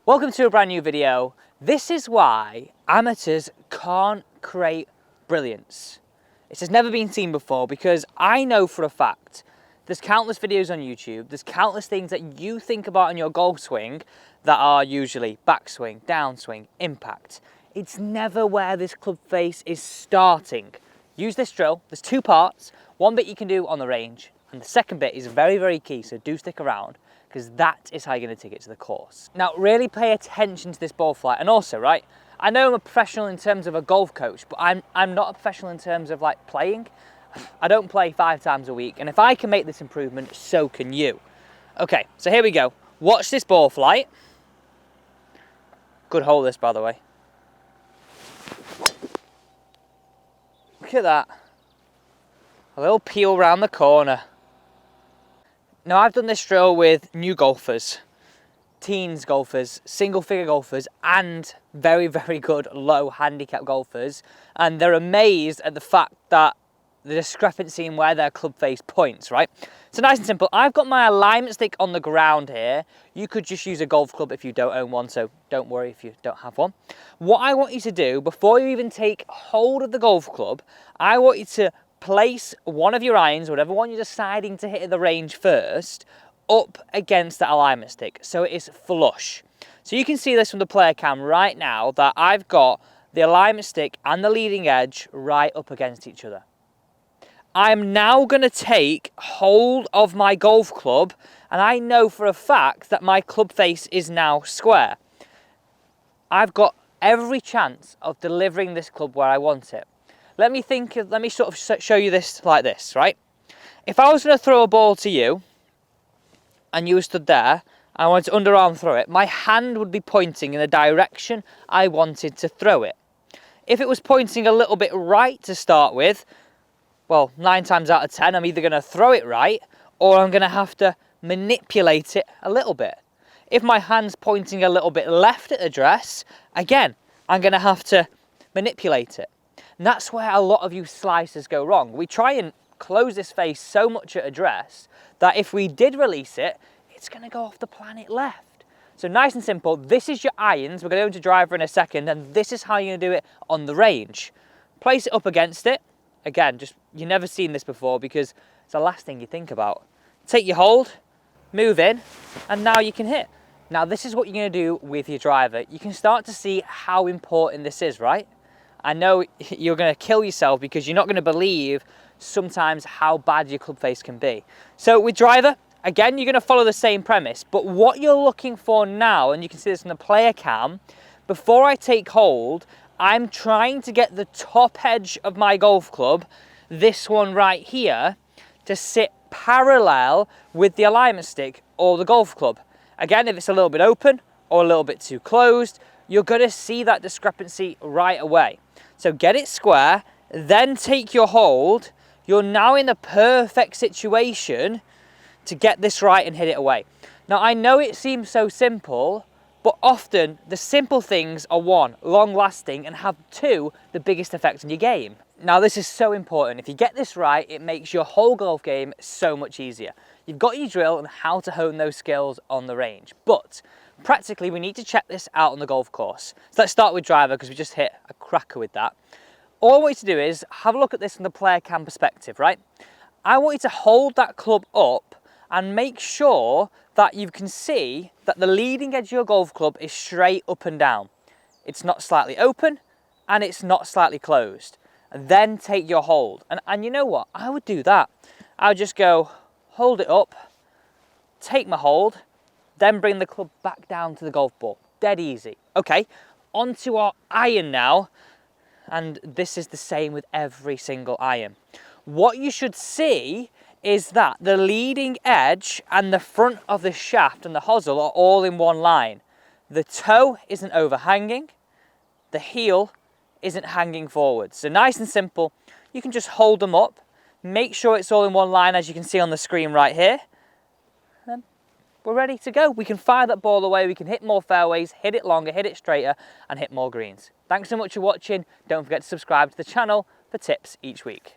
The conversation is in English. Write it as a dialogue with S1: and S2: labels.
S1: Welcome to a brand new video. This is why amateurs can't create brilliance. This has never been seen before because I know for a fact there's countless videos on YouTube, there's countless things that you think about in your golf swing that are usually backswing, downswing, impact. It's never where this club face is starting. Use this drill. There's two parts. One bit you can do on the range and the second bit is very, very key, so do stick around, because that is how you're going to take it to the course. Now, really pay attention to this ball flight. And also, right, I know I'm a professional in terms of a golf coach, but I'm not a professional in terms of like playing. I don't play 5 times a week, and if I can make this improvement, so can you. Okay, so here we go. Watch this ball flight. Good hole this, by the way. Look at that. A little peel round the corner. Now, I've done this drill with new golfers, teens golfers, single figure golfers, and very, very good low handicap golfers. And they're amazed at the fact that the discrepancy in where their club face points, right? So nice and simple. I've got my alignment stick on the ground here. You could just use a golf club if you don't own one, so don't worry if you don't have one. What I want you to do, before you even take hold of the golf club, I want you to place one of your irons, whatever one you're deciding to hit at the range first, up against that alignment stick, so it is flush. So you can see this from the player cam right now, that I've got the alignment stick and the leading edge right up against each other. I'm now going to take hold of my golf club, and I know for a fact that my club face is now square. I've got every chance of delivering this club where I want it. Let me sort of show you this like this, right? If I was going to throw a ball to you, and you were stood there, and I wanted to underarm throw it, my hand would be pointing in the direction I wanted to throw it. If it was pointing a little bit right to start with, well, 9 times out of 10, I'm either going to throw it right, or I'm going to have to manipulate it a little bit. If my hand's pointing a little bit left at the address, again, I'm going to have to manipulate it. And that's where a lot of you slicers go wrong. We try and close this face so much at address that if we did release it, it's going to go off the planet left. So nice and simple, this is your irons. We're going to go into driver in a second, and this is how you're going to do it on the range. Place it up against it. Again, you've never seen this before because it's the last thing you think about. Take your hold, move in, and now you can hit. Now this is what you're going to do with your driver. You can start to see how important this is, right? I know you're going to kill yourself because you're not going to believe sometimes how bad your club face can be. So with driver, again, you're going to follow the same premise, but what you're looking for now, and you can see this in the player cam, before I take hold, I'm trying to get the top edge of my golf club, this one right here, to sit parallel with the alignment stick or the golf club. Again, if it's a little bit open or a little bit too closed, you're going to see that discrepancy right away. So get it square, then take your hold. You're now in the perfect situation to get this right and hit it away. Now, I know it seems so simple, but often the simple things are 1, long lasting, and have 2, the biggest effect on your game. Now, this is so important. If you get this right, it makes your whole golf game so much easier. You've got your drill and how to hone those skills on the range, but practically we need to check this out on the golf course. So let's start with driver because we just hit a cracker with that. All I want you to do is have a look at this from the player cam perspective, right? I want you to hold that club up and make sure that you can see that the leading edge of your golf club is straight up and down. It's not slightly open and it's not slightly closed. And then take your hold. And you know what? I would do that. I would just go, hold it up, take my hold, then bring the club back down to the golf ball. Dead easy. Okay, onto our iron now. And this is the same with every single iron. What you should see is that the leading edge and the front of the shaft and the hosel are all in one line. The toe isn't overhanging, the heel isn't hanging forward. So nice and simple, you can just hold them up, make sure it's all in one line as you can see on the screen right here. And we're ready to go. We can fire that ball away, we can hit more fairways, hit it longer, hit it straighter, and hit more greens. Thanks so much for watching. Don't forget to subscribe to the channel for tips each week.